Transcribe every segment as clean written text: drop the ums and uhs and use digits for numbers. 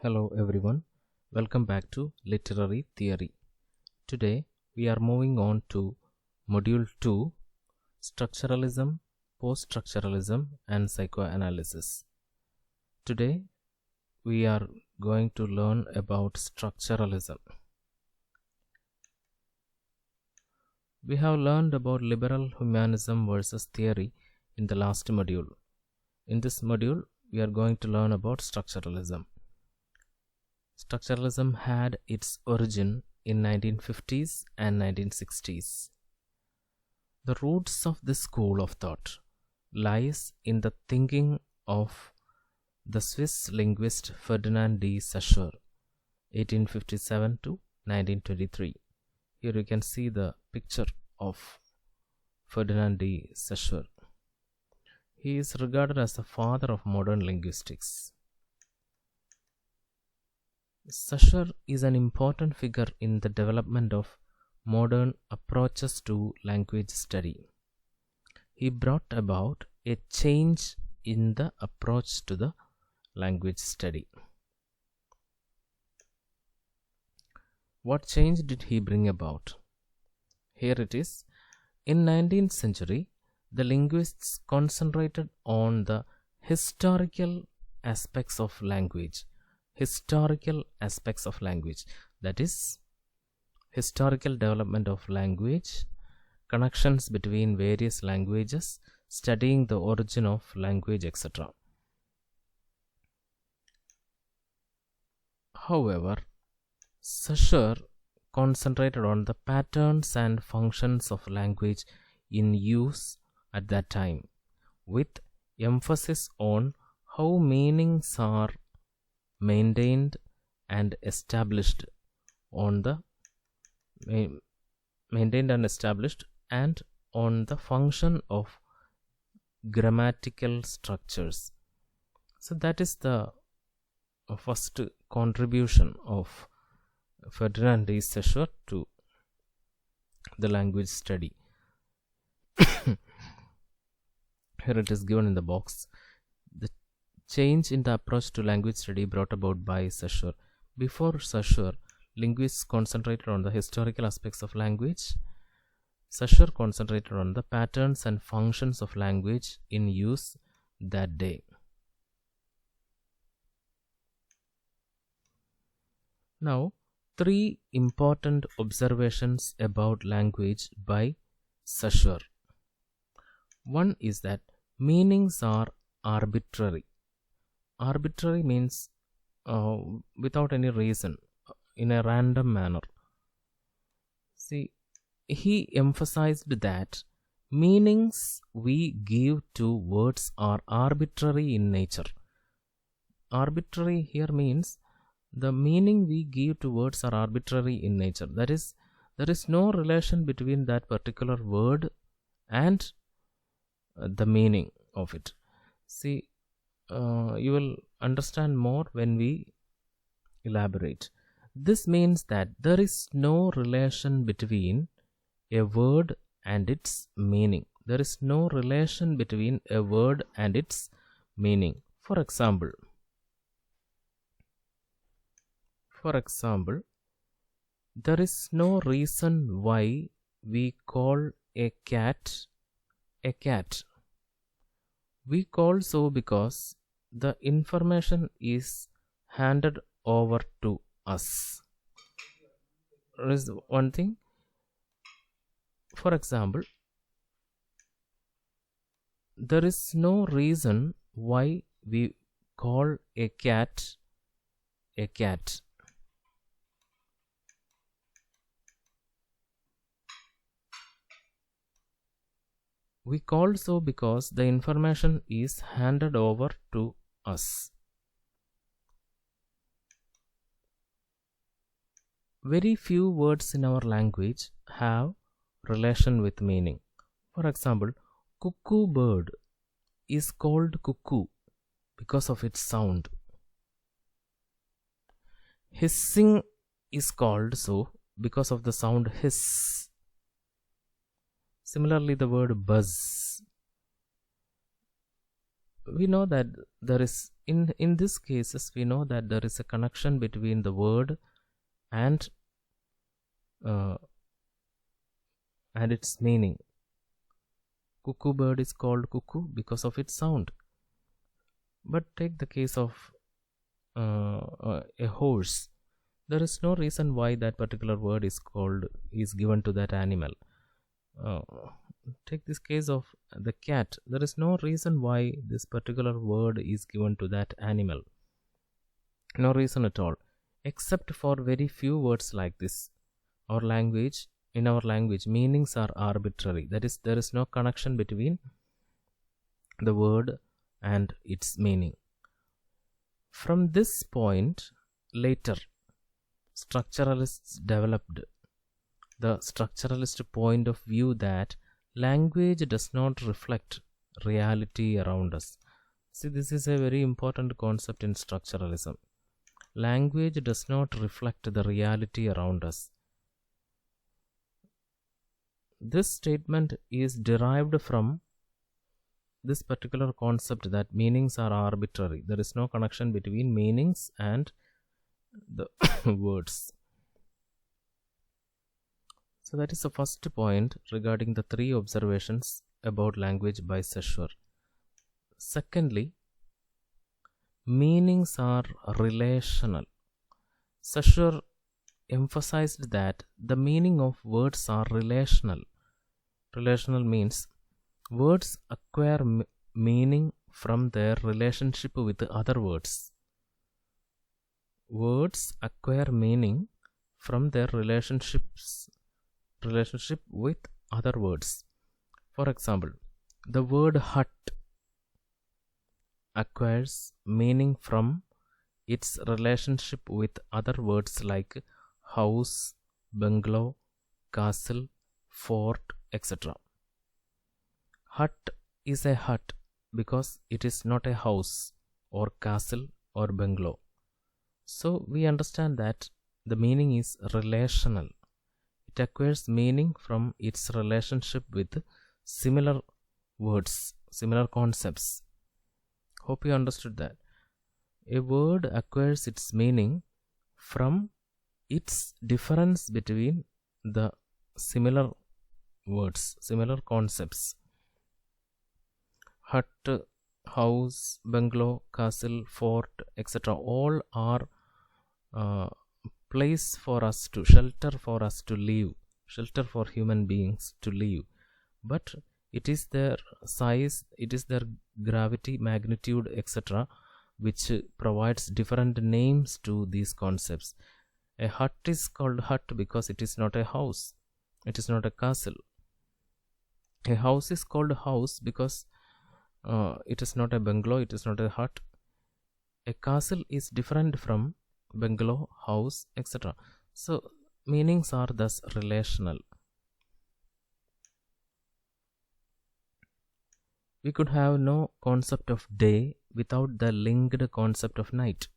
Hello everyone, welcome back to Literary Theory. Today we are moving on to Module 2, Structuralism, Post-Structuralism and Psychoanalysis. Today we are going to learn about Structuralism. We have learned about liberal humanism versus theory in the last module. In this module we are going to learn about Structuralism. Structuralism had its origin in 1950s and 1960s. The roots of this school of thought lies in the thinking of the Swiss linguist Ferdinand de Saussure, 1857 to 1923. Here you can see the picture of Ferdinand de Saussure. He is regarded as the father of modern linguistics. Saussure is an important figure in the development of modern approaches to language study. He brought about a change in the approach to the language study. What change did he bring about? Here it is. In 19th century, the linguists concentrated on the historical aspects of language. That is, historical development of language, connections between various languages, studying the origin of language, etc. However, Saussure concentrated on the patterns and functions of language in use at that time, with emphasis on how meanings are maintained and established and on the function of grammatical structures. So that is the first contribution of Ferdinand de Saussure to the language study. Here it is given in the box. The change in the approach to language study brought about by Saussure. Before Saussure, linguists concentrated on the historical aspects of language. Saussure concentrated on the patterns and functions of language in use that day. Now, three important observations about language by Saussure. One is that meanings are arbitrary. Arbitrary means without any reason, in a random manner. See, he emphasized that meanings we give to words are arbitrary in nature. Arbitrary here means the meaning we give to words are arbitrary in nature. That is, there is no relation between that particular word and the meaning of it. See, you will understand more when we elaborate. This means that there is no relation between a word and its meaning. There is no relation between a word and its meaning. For example, there is no reason why we call a cat a cat. We call so because the information is handed over to us. There is one thing. For example, there is no reason why we call a cat a cat. We call so because the information is handed over to us. Very few words in our language have relation with meaning. For example, cuckoo bird is called cuckoo because of its sound. Hissing is called so because of the sound hiss. Similarly, the word buzz. We know that there is in these cases we know that there is a connection between the word and its meaning. Cuckoo bird is called cuckoo because of its sound. But take the case of a horse. There is no reason why that particular word is given to that animal. Take this case of the cat. There is no reason why this particular word is given to that animal. No reason at all, except for very few words like this. In our language, meanings are arbitrary. That is, there is no connection between the word and its meaning. From this point, later, structuralists developed the structuralist point of view that language does not reflect reality around us. See, this is a very important concept in structuralism. Language does not reflect the reality around us. This statement is derived from this particular concept that meanings are arbitrary. There is no connection between meanings and the words. So that is the first point regarding the three observations about language by Saussure. Secondly, meanings are relational. Saussure emphasized that the meaning of words are relational. Relational means words acquire meaning from their relationship with other words. Words acquire meaning from their relationship with other words. For example, the word hut acquires meaning from its relationship with other words like house, bungalow, castle, fort, etc. Hut is a hut because it is not a house or castle or bungalow. So we understand that the meaning is relational. It acquires meaning from its relationship with similar words, similar concepts. Hope you understood that. A word acquires its meaning from its difference between the similar words, similar concepts. Hut, house, bungalow, castle, fort, etc. all are place for us to shelter, for us to live, shelter for human beings to live. But it is their size, it is their gravity, magnitude, etc. which provides different names to these concepts. A hut is called hut because it is not a house, it is not a castle. A house is called house because it is not a bungalow, it is not a hut. A castle is different from bungalow, house, etc. So meanings are thus relational. We could have no concept of day without the linked concept of night.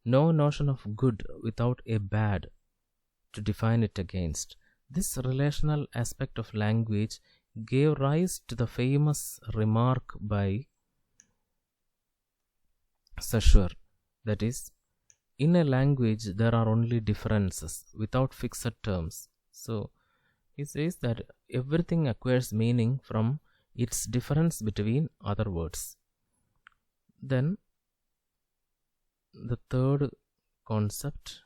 No notion of good without a bad to define it against. This relational aspect of language gave rise to the famous remark by Saussure, that is, in a language there are only differences without fixed terms. So he says that everything acquires meaning from its difference between other words. Then the third concept,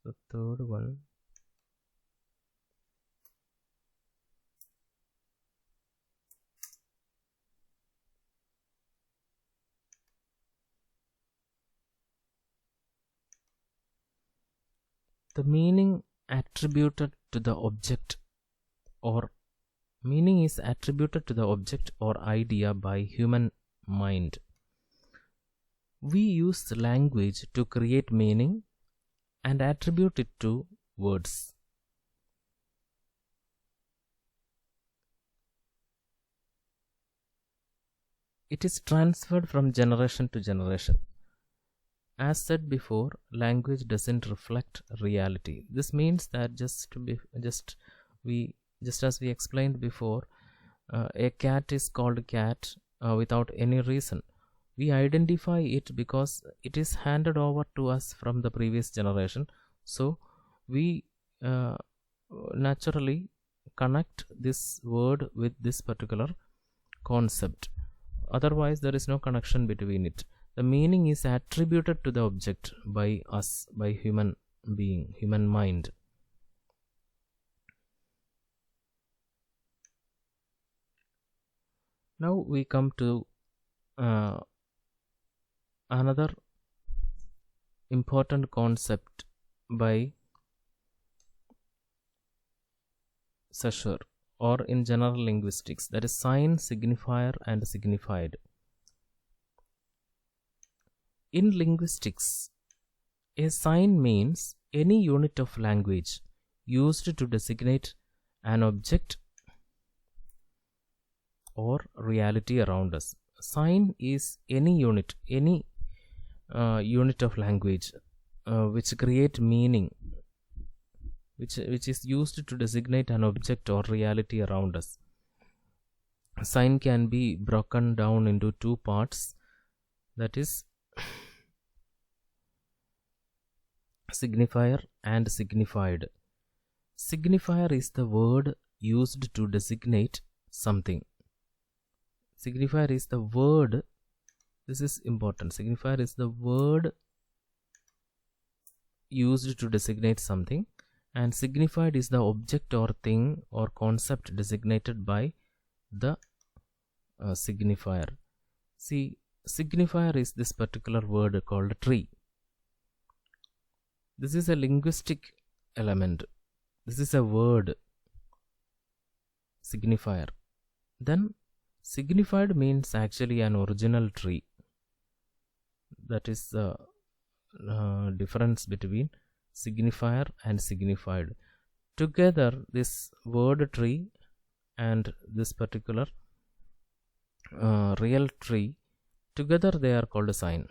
the third one, the meaning attributed to the object or meaning is attributed to the object or idea by human mind. We use language to create meaning and attribute it to words. It is transferred from generation to generation. as said before, language doesn't reflect reality. This means that just as we explained before, a cat is called cat without any reason. We identify it because it is handed over to us from the previous generation. So we naturally connect this word with this particular concept. Otherwise, there is no connection between it. The meaning is attributed to the object by us, by human being, human mind. Now we come to another important concept by Saussure, or in general linguistics, that is sign, signifier and signified. In linguistics, a sign means any unit of language used to designate an object or reality around us. Sign is any unit of language which create meaning, which is used to designate an object or reality around us. Sign can be broken down into two parts, that is signifier and signified. Signifier is the word used to designate something. Signifier is the word, this is important, signifier is the word used to designate something, and signified is the object or thing or concept designated by the signifier. See, signifier is this particular word called tree. This is a linguistic element. This is a word, signifier. Then signified means actually an original tree. That is the difference between signifier and signified. Together, this word tree and this particular real tree, together they are called a sign.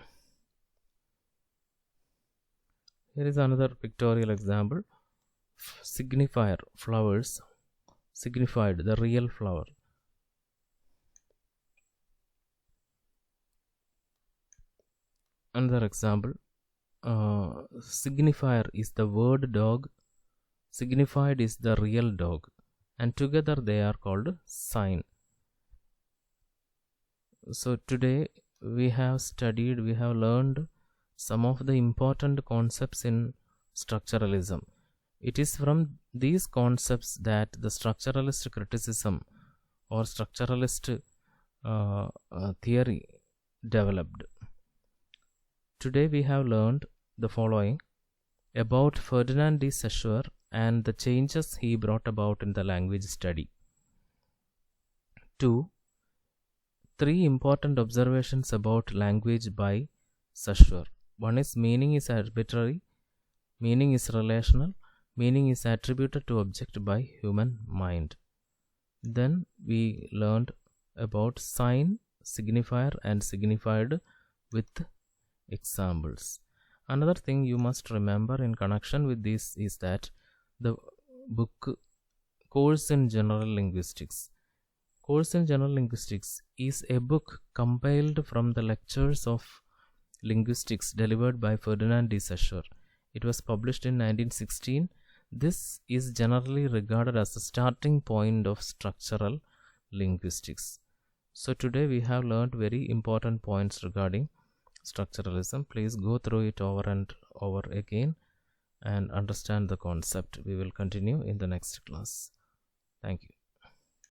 Here is another pictorial example. Signifier, flowers. Signified, the real flower. Another example, signifier is the word dog, signified is the real dog, and together they are called sign. So today we have learned some of the important concepts in structuralism. It is from these concepts that the structuralist criticism or structuralist theory developed. Today we have learned the following about Ferdinand de Saussure and the changes he brought about in the language study. 2. 3 important observations about language by Saussure. One is meaning is arbitrary, meaning is relational, meaning is attributed to object by human mind. Then we learned about sign, signifier and signified with examples. Another thing you must remember in connection with this is that the book Course in General Linguistics. Course in General Linguistics is a book compiled from the lectures of linguistics delivered by Ferdinand de Saussure. It was published in 1916. This is generally regarded as the starting point of structural linguistics. So today we have learned very important points regarding structuralism. Please go through it over and over again and understand the concept. We will continue in the next class. Thank you.